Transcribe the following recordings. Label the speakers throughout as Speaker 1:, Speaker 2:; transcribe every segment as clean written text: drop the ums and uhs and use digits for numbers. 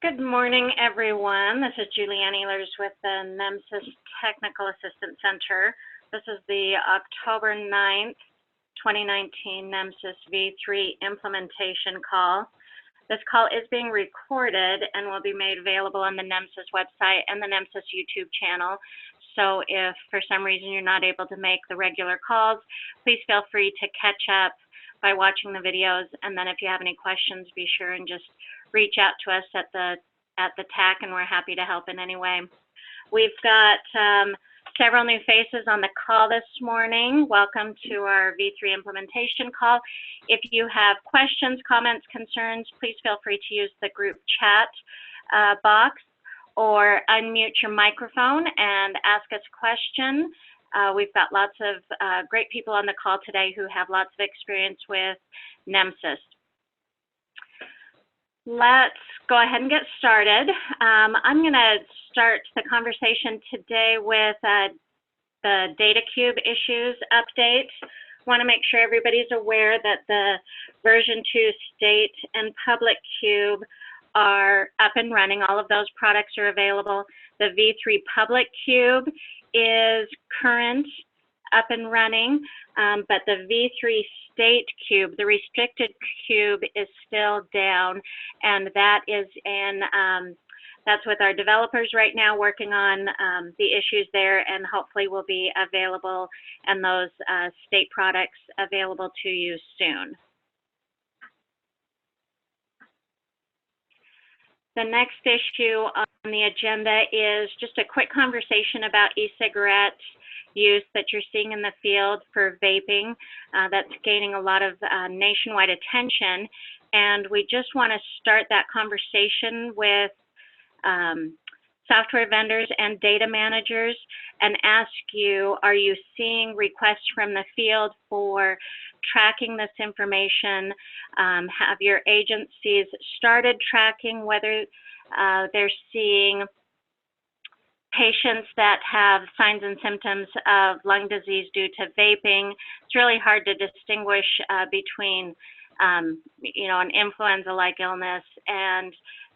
Speaker 1: Good morning, everyone. This is Julianne Ehlers with the NEMSIS Technical Assistance Center. This is the October 9th, 2019 NEMSIS V3 implementation call. This call is being recorded and will be made available on the NEMSIS website and the NEMSIS YouTube channel. So if for some reason you're not able to make the regular calls, please feel free to catch up by watching the videos. And then if you have any questions, be sure and just reach out to us at the TAC, and we're happy to help in any way. We've got several new faces on the call this morning. Welcome to our V3 implementation call. If you have questions, comments, concerns, please feel free to use the group chat box or unmute your microphone and ask us a question. We've got lots of great people on the call today who have lots of experience with NEMSIS. Let's go ahead and get started. I'm going to start the conversation today with the data cube issues update. Want to make sure everybody's aware that the version 2 state and public cube are up and running. All of those products are available. The V3 public cube is current, up and running, but the V3 state cube, the restricted cube, is still down, and that is in, that's with our developers right now working on the issues there, and hopefully will be available and those state products available to you soon. The next issue on the agenda is just a quick conversation about e-cigarette use that you're seeing in the field for vaping. That's gaining a lot of nationwide attention. And we just want to start that conversation with software vendors and data managers and ask you, are you seeing requests from the field for tracking this information? Have your agencies started tracking whether they're seeing patients that have signs and symptoms of lung disease due to vaping? It's really hard to distinguish between, you know, an influenza-like illness and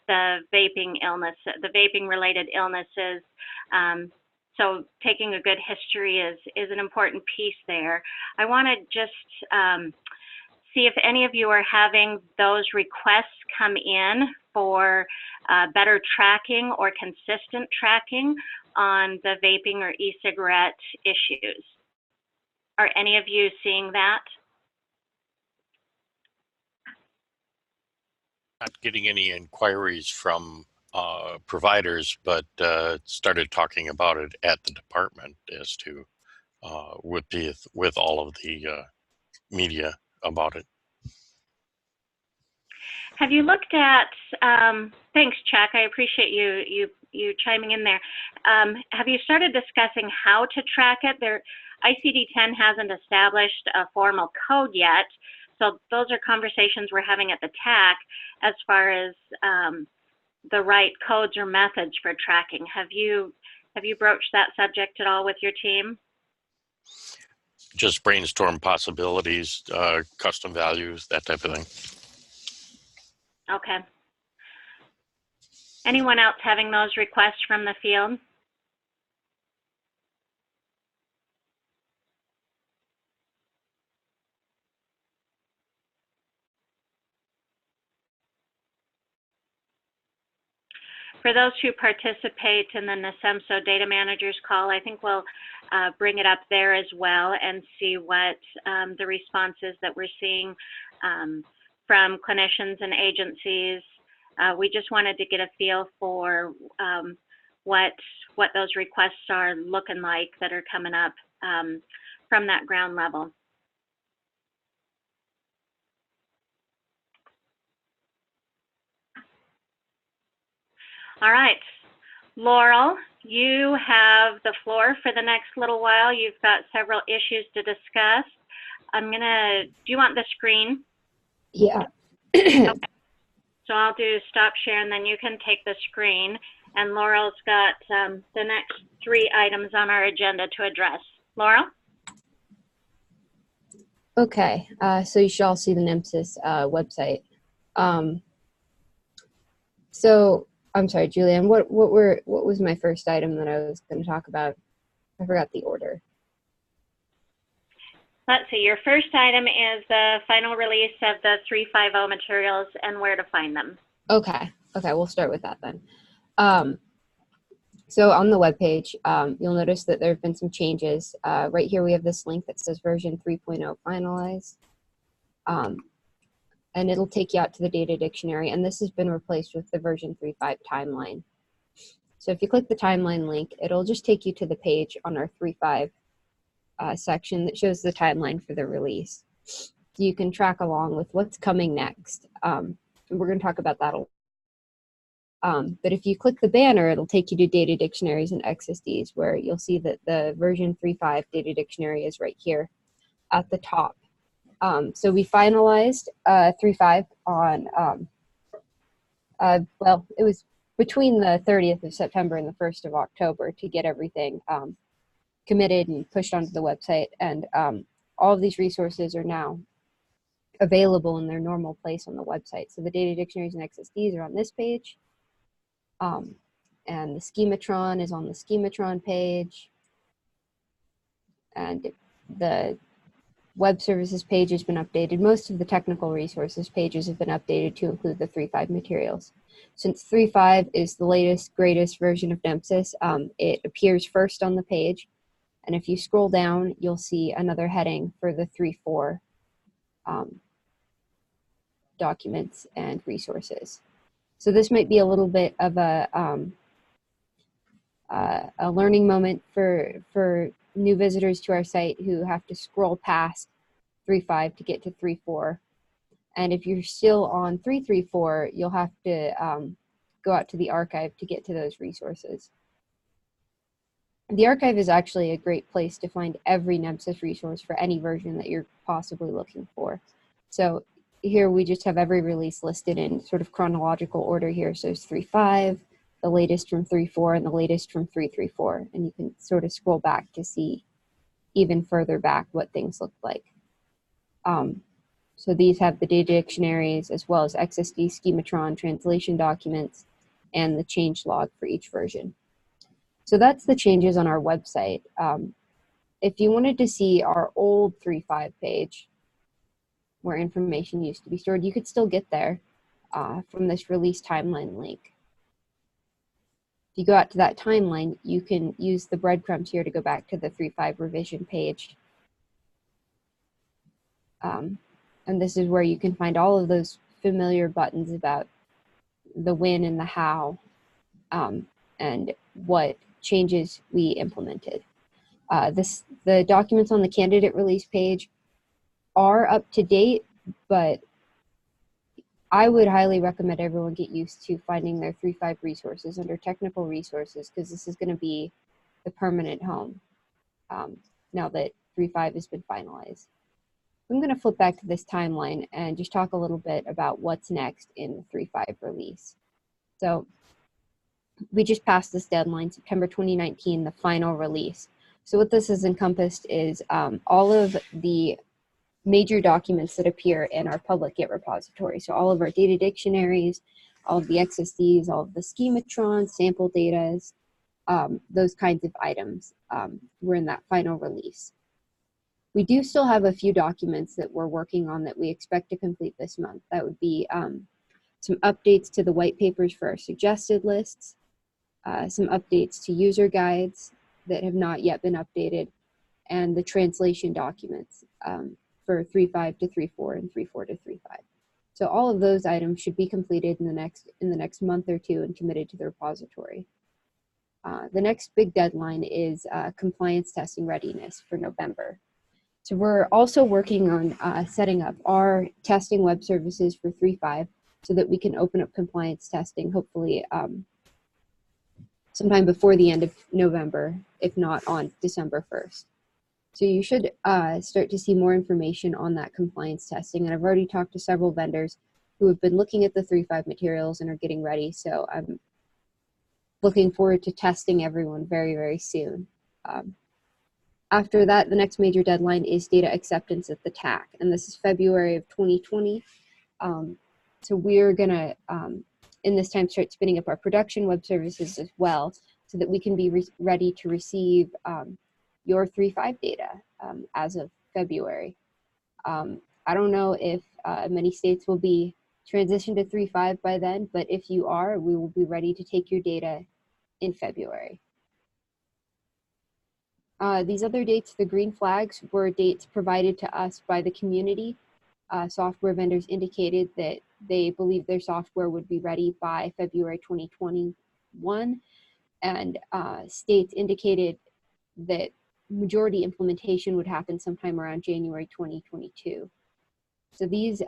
Speaker 1: the vaping illness, the vaping-related illnesses. So taking a good history is an important piece there. I want to just see if any of you are having those requests come in for better tracking or consistent tracking on the vaping or e-cigarette issues. Are any of you seeing that?
Speaker 2: Not getting any inquiries from providers, but started talking about it at the department as to with all of the media about it.
Speaker 1: Have you looked at, thanks Chuck, I appreciate you chiming in there. Have you started discussing how to track it? ICD-10 hasn't established a formal code yet, so those are conversations we're having at the TAC as far as the right codes or methods for tracking. Have you broached that subject at all with your team?
Speaker 2: Just brainstorm possibilities, custom values, that type of thing.
Speaker 1: Okay. Anyone else having those requests from the field? For those who participate in the NESEMSO Data Managers call, I think we'll bring it up there as well and see what the response is that we're seeing from clinicians and agencies. We just wanted to get a feel for what those requests are looking like that are coming up from that ground level. All right, Laurel, you have the floor for the next little while. You've got several issues to discuss. Do you want the screen?
Speaker 3: Yeah.
Speaker 1: Okay. So I'll do stop share and then you can take the screen. And Laurel's got the next 3 items on our agenda to address. Laurel?
Speaker 3: Okay, so you should all see the NEMSIS website. So I'm sorry, Julianne, what was my first item that I was going to talk about? I forgot the order.
Speaker 1: Let's see, your first item is the final release of the 350 materials and where to find them.
Speaker 3: Okay, we'll start with that then. So on the webpage, you'll notice that there have been some changes. Right here we have this link that says version 3.0 finalized. And it'll take you out to the data dictionary, and this has been replaced with the version 3.5 timeline. So if you click the timeline link, it'll just take you to the page on our 3.5 section that shows the timeline for the release. So you can track along with what's coming next. And we're going to talk about that a lot. But if you click the banner, it'll take you to data dictionaries and XSDs, where you'll see that the version 3.5 data dictionary is right here at the top. So we finalized 3.5 on, well, it was between the 30th of September and the 1st of October to get everything committed and pushed onto the website. And all of these resources are now available in their normal place on the website. So the data dictionaries and XSDs are on this page. And the schematron is on the schematron page. And the web services page has been updated. Most of the technical resources pages have been updated to include the 3.5 materials. Since 3.5 is the latest, greatest version of NEMSIS, it appears first on the page. And if you scroll down, you'll see another heading for the 3.4 documents and resources. So this might be a little bit of a learning moment for new visitors to our site who have to scroll past 3.5 to get to 3.4. And if you're still on 3.3.4, you'll have to go out to the archive to get to those resources. The archive is actually a great place to find every NEMSIS resource for any version that you're possibly looking for. So here we just have every release listed in sort of chronological order here. So it's 3.5, the latest from 3.4, and the latest from 3.3.4. And you can sort of scroll back to see even further back what things look like. So these have the data dictionaries as well as XSD, schematron, translation documents, and the change log for each version. So that's the changes on our website. If you wanted to see our old 3.5 page, where information used to be stored, you could still get there from this release timeline link. If you go out to that timeline, you can use the breadcrumbs here to go back to the 3.5 revision page. And this is where you can find all of those familiar buttons about the when and the how, and what changes we implemented. The documents on the candidate release page are up to date, but I would highly recommend everyone get used to finding their 3.5 resources under technical resources, because this is going to be the permanent home now that 3.5 has been finalized. I'm going to flip back to this timeline and just talk a little bit about what's next in the 3.5 release. So we just passed this deadline, September 2019, the final release. So what this has encompassed is all of the major documents that appear in our public Git repository. So all of our data dictionaries, all of the XSDs, all of the schematrons, sample datas, those kinds of items were in that final release. We do still have a few documents that we're working on that we expect to complete this month. That would be some updates to the white papers for our suggested lists, some updates to user guides that have not yet been updated, and the translation documents for 3.5 to 3.4 and 3.4 to 3.5. So all of those items should be completed in the next month or two and committed to the repository. The next big deadline is compliance testing readiness for November. So we're also working on setting up our testing web services for 3.5 so that we can open up compliance testing, hopefully sometime before the end of November, if not on December 1st. So you should start to see more information on that compliance testing. And I've already talked to several vendors who have been looking at the 3.5 materials and are getting ready. So I'm looking forward to testing everyone very, very soon. After that, the next major deadline is data acceptance at the TAC, and this is February of 2020. So we're going to in this time, start spinning up our production web services as well, so that we can be ready to receive your 3.5 data as of February. I don't know if many states will be transitioned to 3.5 by then, but if you are, we will be ready to take your data in February. These other dates, the green flags, were dates provided to us by the community. Software vendors indicated that they believe their software would be ready by February 2021, and states indicated that majority implementation would happen sometime around January 2022. So these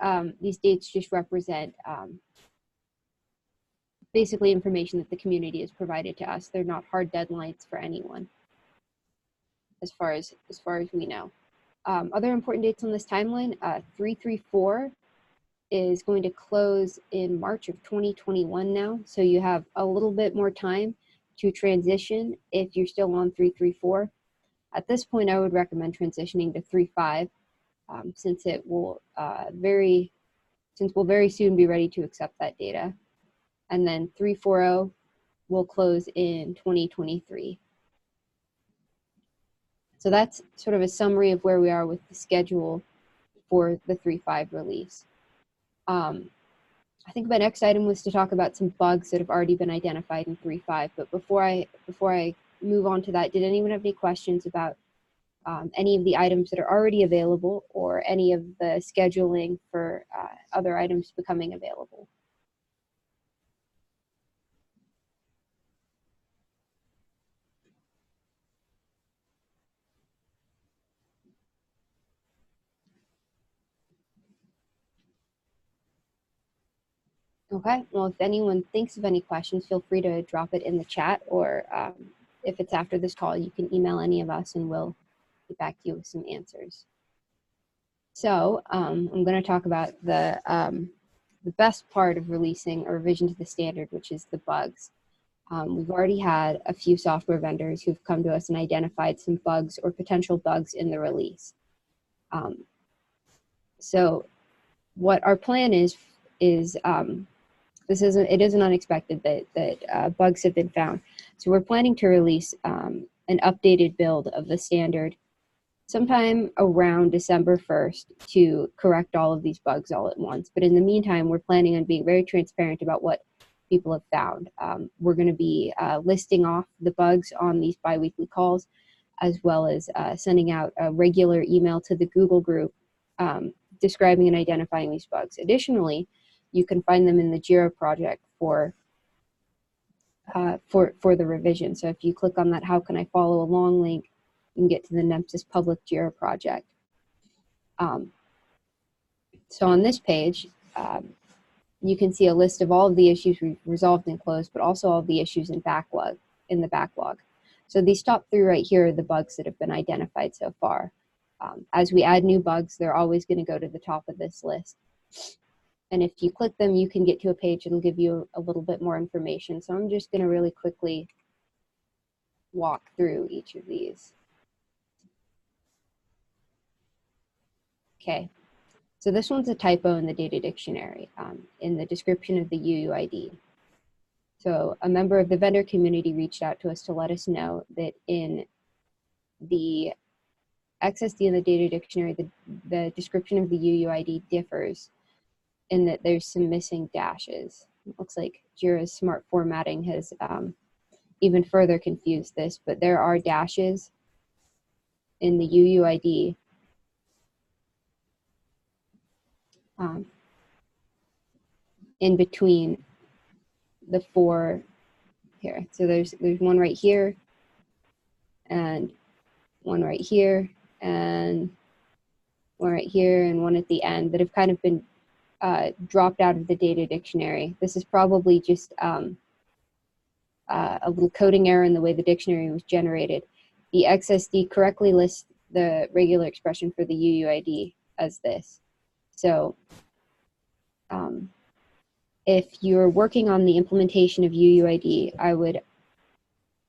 Speaker 3: dates just represent basically information that the community has provided to us. They're not hard deadlines for anyone, as far as we know. Other important dates on this timeline: 334 is going to close in March of 2021 now, so you have a little bit more time to transition if you're still on 334. At this point, I would recommend transitioning to 3.5, since it will we'll very soon be ready to accept that data. And then 3.40 will close in 2023. So that's sort of a summary of where we are with the schedule for the 3.5 release. I think my next item was to talk about some bugs that have already been identified in 3.5. But before I move on to that, did anyone have any questions about any of the items that are already available, or any of the scheduling for other items becoming available? Okay, well, if anyone thinks of any questions, feel free to drop it in the chat, or if it's after this call, you can email any of us and we'll get back to you with some answers. So I'm going to talk about the best part of releasing a revision to the standard, which is the bugs. We've already had a few software vendors who've come to us and identified some bugs or potential bugs in the release. So what our plan is it isn't unexpected that bugs have been found. So we're planning to release an updated build of the standard sometime around December 1st to correct all of these bugs all at once. But in the meantime, we're planning on being very transparent about what people have found. We're going to be listing off the bugs on these biweekly calls, as well as sending out a regular email to the Google group describing and identifying these bugs. Additionally, you can find them in the JIRA project for the revision. So if you click on that "How can I follow along" link, you can get to the NEMSIS public JIRA project. So on this page, you can see a list of all of the issues we've resolved and closed, but also all of the issues in the backlog. So these top 3 right here are the bugs that have been identified so far. As we add new bugs, they're always going to go to the top of this list. And if you click them, you can get to a page that'll give you a little bit more information. So I'm just going to really quickly walk through each of these. Okay, so this one's a typo in the data dictionary, in the description of the UUID. So a member of the vendor community reached out to us to let us know that in the XSD in the data dictionary, the description of the UUID differs in that there's some missing dashes. It looks like JIRA's smart formatting has even further confused this, but there are dashes in the UUID in between the 4 here. So there's one right here, and one right here, and one right here, and one at the end that have kind of been dropped out of the data dictionary. This is probably just a little coding error in the way the dictionary was generated. The XSD correctly lists the regular expression for the UUID as this. So if you're working on the implementation of UUID,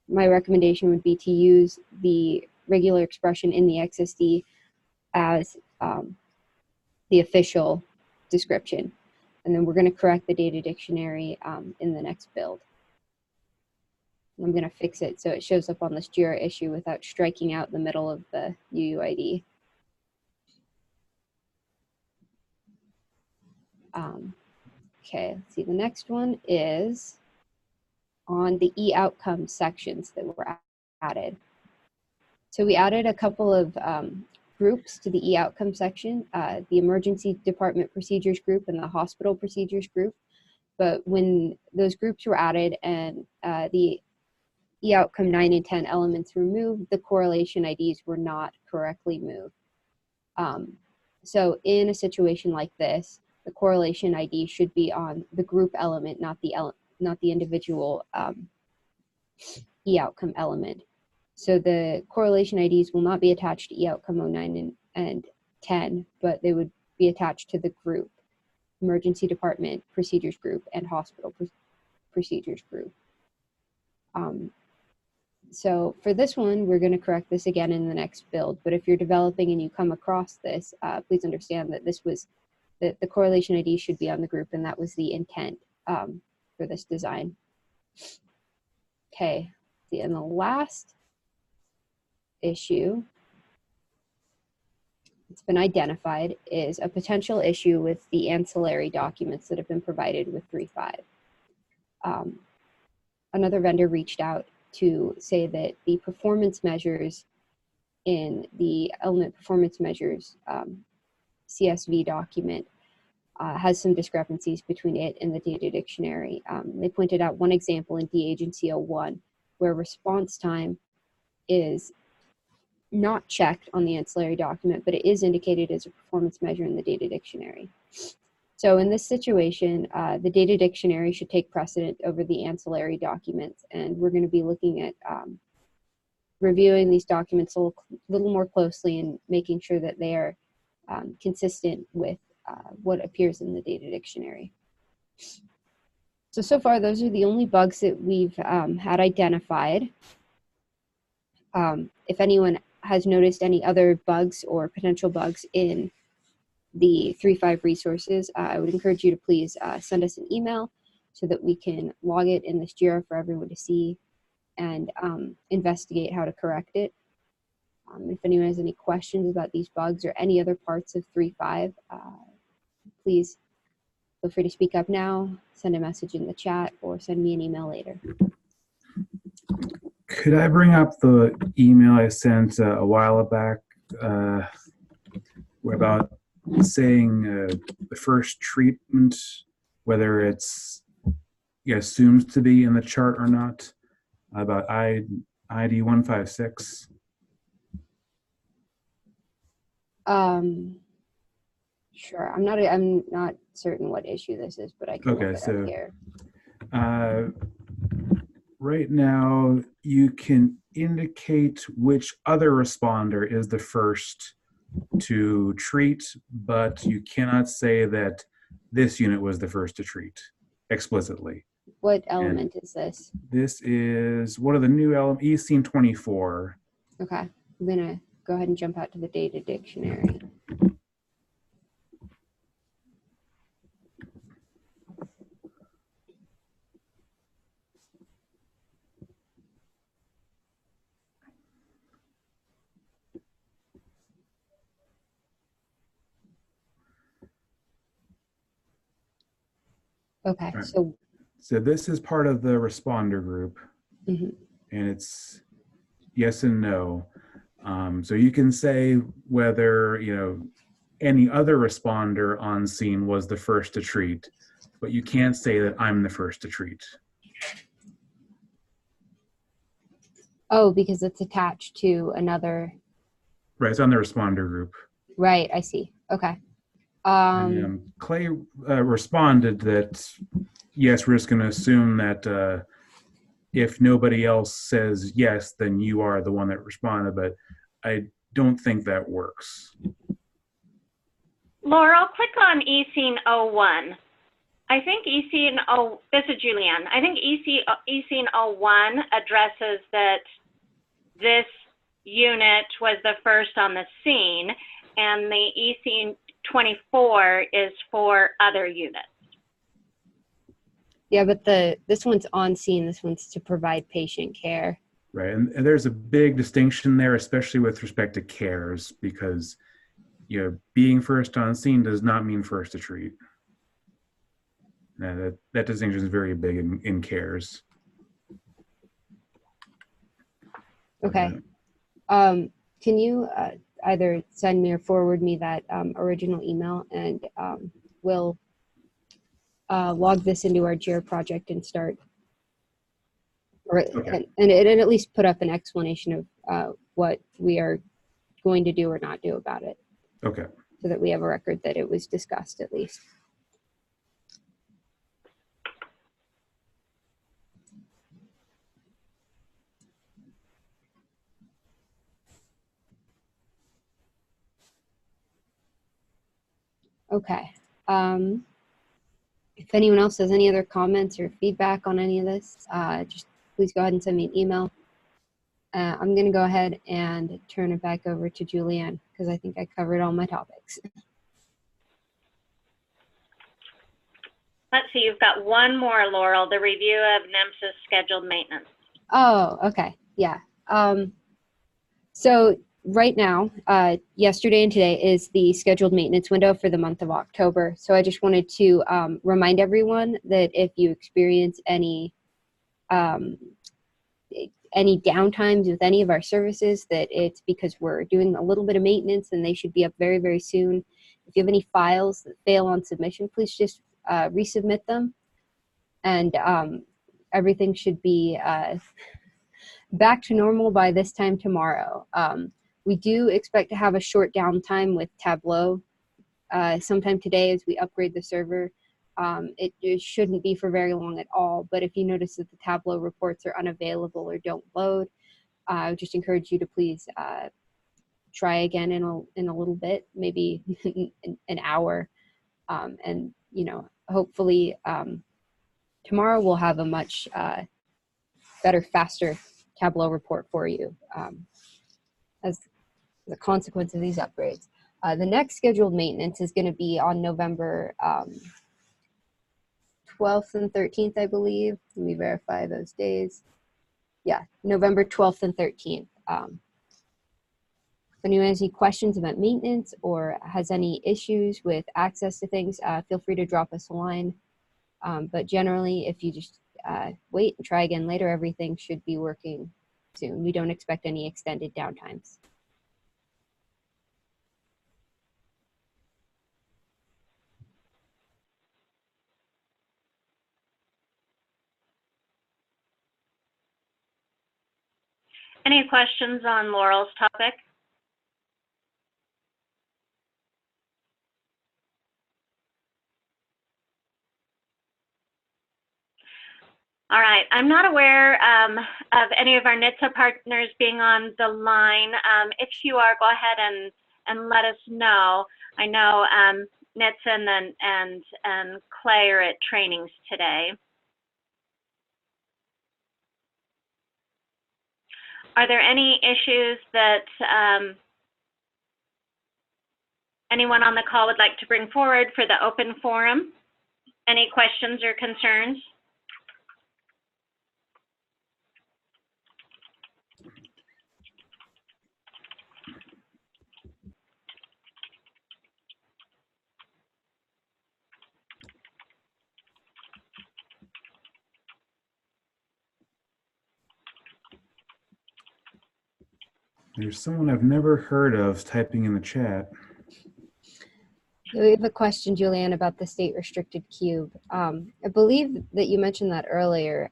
Speaker 3: my recommendation would be to use the regular expression in the XSD as the official description. And then we're going to correct the data dictionary in the next build. I'm going to fix it so it shows up on this JIRA issue without striking out the middle of the UUID. Okay, let's see. The next one is on the e-outcome sections that were added. So we added a couple of groups to the e-outcome section, the emergency department procedures group and the hospital procedures group. But when those groups were added and the e-outcome 9 and 10 elements removed, the correlation IDs were not correctly moved. So in a situation like this, the correlation ID should be on the group element, not the individual e-outcome element. So the correlation IDs will not be attached to e-outcome 09 and 10, but they would be attached to the group, emergency department procedures group and hospital procedures group. So for this one, we're going to correct this again in the next build. But if you're developing and you come across this, please understand that this was the correlation ID should be on the group, and that was the intent for this design. Okay, and the last issue that's been identified is a potential issue with the ancillary documents that have been provided with 3.5. Another vendor reached out to say that the performance measures in the element performance measures CSV document has some discrepancies between it and the data dictionary. They pointed out one example in D-Agency 01 where response time is not checked on the ancillary document, but it is indicated as a performance measure in the data dictionary. So in this situation, the data dictionary should take precedent over the ancillary documents, and we're going to be looking at reviewing these documents a little more closely and making sure that they are consistent with what appears in the data dictionary. So far, those are the only bugs that we've had identified. If anyone has noticed any other bugs or potential bugs in the 3.5 resources, I would encourage you to please send us an email so that we can log it in this JIRA for everyone to see and investigate how to correct it. If anyone has any questions about these bugs or any other parts of 3.5, please feel free to speak up now, send a message in the chat, or send me an email later.
Speaker 4: Could I bring up the email I sent a while back about saying the first treatment, whether it's assumed to be in the chart or not, about ID 156?
Speaker 3: Sure. I'm not certain what issue this is, but I can look it up here.
Speaker 4: Right now, you can indicate which other responder is the first to treat, but you cannot say that this unit was the first to treat explicitly.
Speaker 3: What element is this?
Speaker 4: This is one of the new elements, E-scene 24.
Speaker 3: Okay. I'm going to go ahead and jump out to the data dictionary. Okay,
Speaker 4: Right. So this is part of the responder group, and it's yes and no. So you can say whether any other responder on scene was the first to treat, but you can't say that I'm the first to treat.
Speaker 3: Oh, because it's attached to another.
Speaker 4: Right, it's on the responder group.
Speaker 3: Right, I see. Okay.
Speaker 4: Clay responded that, yes, we're just going to assume that if nobody else says yes, then you are the one that responded, but I don't think that works.
Speaker 1: Laurel, click on E-scene 01. I think this is Julianne. I think E-scene 01 addresses that this unit was the first on the scene, and the E-scene 24 is for other units.
Speaker 3: Yeah, but this one's on scene. This one's to provide patient care.
Speaker 4: Right, and there's a big distinction there, especially with respect to cares, because being first on scene does not mean first to treat. Now, that distinction is very big in cares.
Speaker 3: Okay. Can you either send me or forward me that original email, and we'll log this into our JIRA project and start,
Speaker 4: Okay.
Speaker 3: and at least put up an explanation of what we are going to do or not do about it.
Speaker 4: Okay.
Speaker 3: So that we have a record that it was discussed at least. Okay. If anyone else has any other comments or feedback on any of this, just please go ahead and send me an email. I'm going to go ahead and turn it back over to Julianne because I think I covered all my topics.
Speaker 1: Let's see, you've got one more, Laurel, the review of NEMSIS scheduled maintenance.
Speaker 3: Oh, okay. Yeah. So right now, yesterday and today is the scheduled maintenance window for the month of October. So I just wanted to remind everyone that if you experience any downtimes with any of our services, that it's because we're doing a little bit of maintenance and they should be up very, very soon. If you have any files that fail on submission, please just resubmit them, and everything should be back to normal by this time tomorrow. We do expect to have a short downtime with Tableau sometime today as we upgrade the server. It shouldn't be for very long at all, but if you notice that the Tableau reports are unavailable or don't load, I would just encourage you to please try again in a little bit, maybe an hour, and hopefully tomorrow we'll have a much better, faster Tableau report for you as the consequence of these upgrades. The next scheduled maintenance is going to be on November 12th and 13th, I believe. Let me verify those days. Yeah, November 12th and 13th. If anyone has any questions about maintenance or has any issues with access to things, feel free to drop us a line. But generally, if you just wait and try again later, everything should be working soon. We don't expect any extended downtimes.
Speaker 1: Any questions on Laurel's topic? All right, I'm not aware of any of our NHTSA partners being on the line. If you are, go ahead and let us know. I know NHTSA and Clay are at trainings today. Are there any issues that anyone on the call would like to bring forward for the open forum? Any questions or concerns?
Speaker 4: There's someone I've never heard of typing in the chat.
Speaker 3: We have a question, Julianne, about the state restricted cube. I believe that you mentioned that earlier.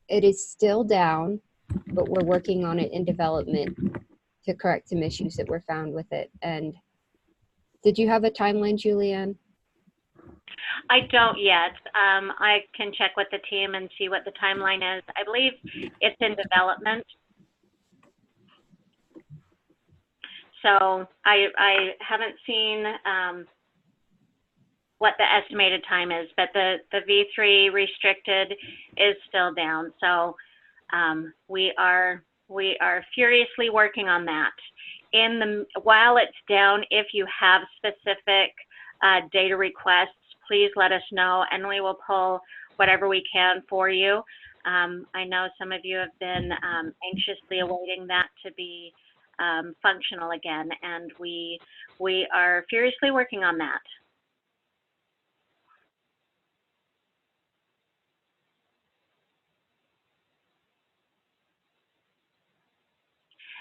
Speaker 3: It is still down, but we're working on it in development to correct some issues that were found with it. And did you have a timeline, Julianne?
Speaker 1: I don't yet. I can check with the team and see what the timeline is. I believe it's in development. So I haven't seen what the estimated time is, but the V3 restricted is still down. So we are furiously working on that. While it's down, if you have specific data requests, please let us know, and we will pull whatever we can for you. I know some of you have been anxiously awaiting that to be functional again, and we are furiously working on that.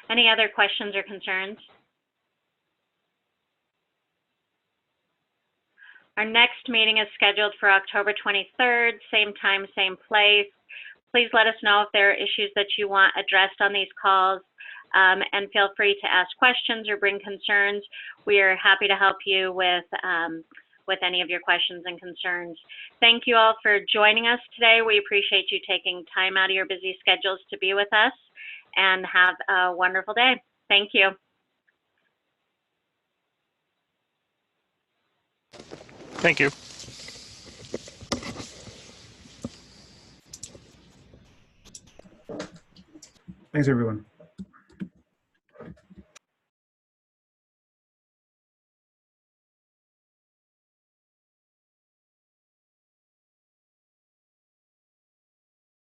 Speaker 1: Any other questions or concerns? Our next meeting is scheduled for October 23rd, same time, same place. Please let us know if there are issues that you want addressed on these calls, and feel free to ask questions or bring concerns. We are happy to help you with any of your questions and concerns. Thank you all for joining us today. We appreciate you taking time out of your busy schedules to be with us, and have a wonderful day. Thank you.
Speaker 2: Thank you.
Speaker 4: Thanks, everyone.